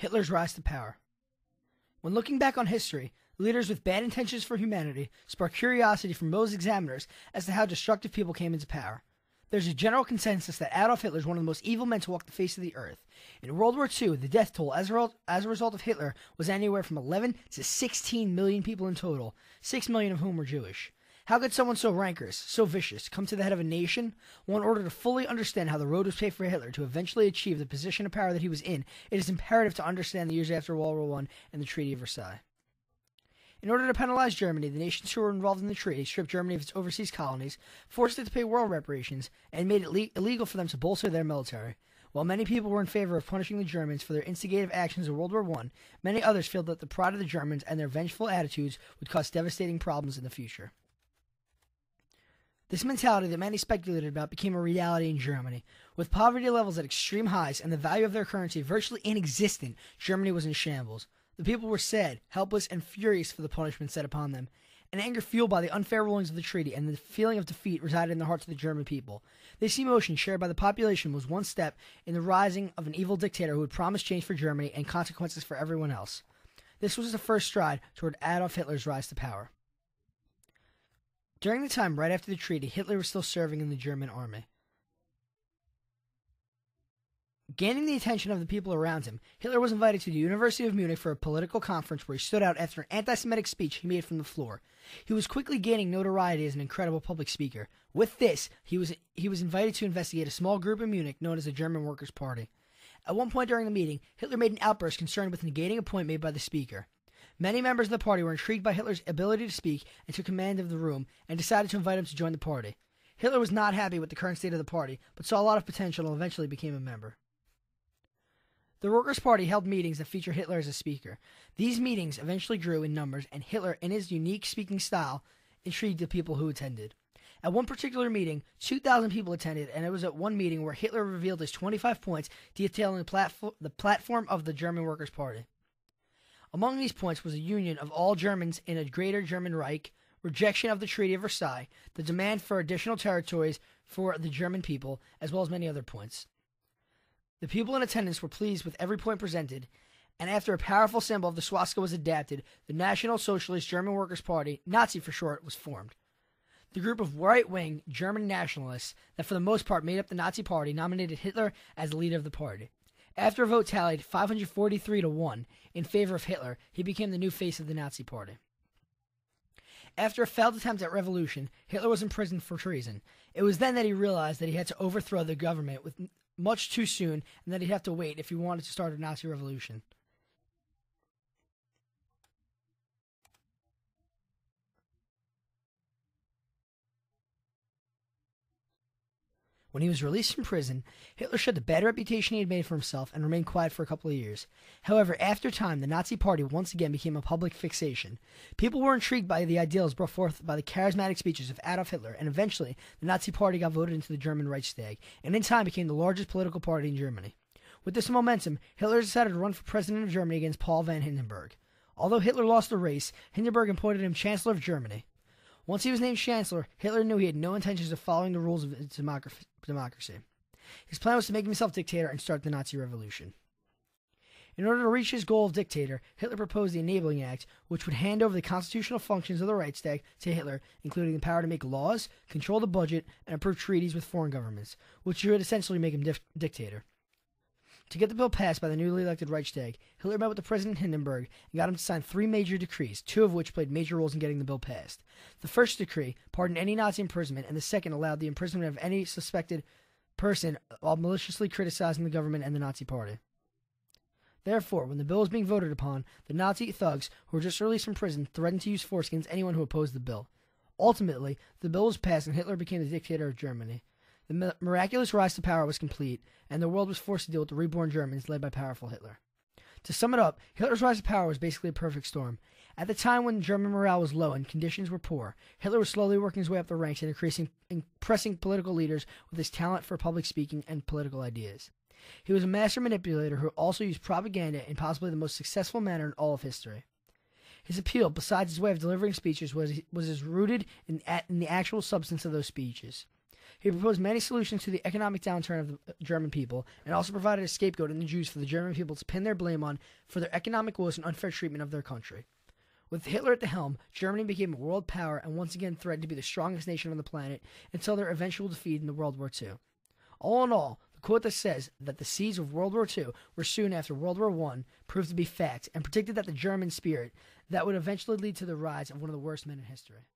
Hitler's rise to power. When looking back on history, leaders with bad intentions for humanity spark curiosity from most examiners as to how destructive people came into power. There's a general consensus that Adolf Hitler is one of the most evil men to walk the face of the earth. In World War II, the death toll as a result of Hitler was anywhere from 11 to 16 million people in total, 6 million of whom were Jewish. How could someone so rancorous, so vicious, come to the head of a nation? Well, in order to fully understand how the road was paved for Hitler to eventually achieve the position of power that he was in, it is imperative to understand the years after World War I and the Treaty of Versailles. In order to penalize Germany, the nations who were involved in the treaty stripped Germany of its overseas colonies, forced it to pay war reparations, and made it illegal for them to bolster their military. While many people were in favor of punishing the Germans for their instigative actions in World War I, many others felt that the pride of the Germans and their vengeful attitudes would cause devastating problems in the future. This mentality that many speculated about became a reality in Germany. With poverty levels at extreme highs and the value of their currency virtually inexistent, Germany was in shambles. The people were sad, helpless, and furious for the punishment set upon them. An anger fueled by the unfair rulings of the treaty and the feeling of defeat resided in the hearts of the German people. This emotion, shared by the population, was one step in the rising of an evil dictator who would promise change for Germany and consequences for everyone else. This was the first stride toward Adolf Hitler's rise to power. During the time right after the treaty, Hitler was still serving in the German army. Gaining the attention of the people around him, Hitler was invited to the University of Munich for a political conference where he stood out after an anti-Semitic speech he made from the floor. He was quickly gaining notoriety as an incredible public speaker. With this, he was invited to investigate a small group in Munich known as the German Workers' Party. At one point during the meeting, Hitler made an outburst concerned with negating a point made by the speaker. Many members of the party were intrigued by Hitler's ability to speak and took command of the room and decided to invite him to join the party. Hitler was not happy with the current state of the party, but saw a lot of potential and eventually became a member. The Workers' Party held meetings that featured Hitler as a speaker. These meetings eventually grew in numbers, and Hitler, in his unique speaking style, intrigued the people who attended. At one particular meeting, 2,000 people attended, and it was at one meeting where Hitler revealed his 25 points detailing the platform of the German Workers' Party. Among these points was a union of all Germans in a greater German Reich, rejection of the Treaty of Versailles, the demand for additional territories for the German people, as well as many other points. The people in attendance were pleased with every point presented, and after a powerful symbol of the swastika was adapted, the National Socialist German Workers' Party, Nazi for short, was formed. The group of right-wing German nationalists that for the most part made up the Nazi Party nominated Hitler as the leader of the party. After a vote tallied 543-1 in favor of Hitler, he became the new face of the Nazi Party. After a failed attempt at revolution, Hitler was imprisoned for treason. It was then that he realized that he had to overthrow the government much too soon and that he'd have to wait if he wanted to start a Nazi revolution. When he was released from prison, Hitler showed the bad reputation he had made for himself and remained quiet for a couple of years. However, after time, the Nazi Party once again became a public fixation. People were intrigued by the ideals brought forth by the charismatic speeches of Adolf Hitler, and eventually, the Nazi Party got voted into the German Reichstag, and in time became the largest political party in Germany. With this momentum, Hitler decided to run for president of Germany against Paul von Hindenburg. Although Hitler lost the race, Hindenburg appointed him Chancellor of Germany. Once he was named Chancellor, Hitler knew he had no intentions of following the rules of democracy. His plan was to make himself dictator and start the Nazi Revolution. In order to reach his goal of dictator, Hitler proposed the Enabling Act, which would hand over the constitutional functions of the Reichstag to Hitler, including the power to make laws, control the budget, and approve treaties with foreign governments, which would essentially make him dictator. To get the bill passed by the newly elected Reichstag, Hitler met with the President Hindenburg and got him to sign 3 major decrees, 2 of which played major roles in getting the bill passed. The first decree pardoned any Nazi imprisonment, and the second allowed the imprisonment of any suspected person while maliciously criticizing the government and the Nazi Party. Therefore, when the bill was being voted upon, the Nazi thugs who were just released from prison threatened to use force against anyone who opposed the bill. Ultimately, the bill was passed and Hitler became the dictator of Germany. The miraculous rise to power was complete, and the world was forced to deal with the reborn Germans led by powerful Hitler. To sum it up, Hitler's rise to power was basically a perfect storm. At the time when German morale was low and conditions were poor, Hitler was slowly working his way up the ranks and impressing political leaders with his talent for public speaking and political ideas. He was a master manipulator who also used propaganda in possibly the most successful manner in all of history. His appeal, besides his way of delivering speeches, was rooted in the actual substance of those speeches. He proposed many solutions to the economic downturn of the German people, and also provided a scapegoat in the Jews for the German people to pin their blame on for their economic woes and unfair treatment of their country. With Hitler at the helm, Germany became a world power and once again threatened to be the strongest nation on the planet until their eventual defeat in World War II. All in all, the quote that says that the seeds of World War II were soon after World War I proved to be fact and predicted that the German spirit that would eventually lead to the rise of one of the worst men in history.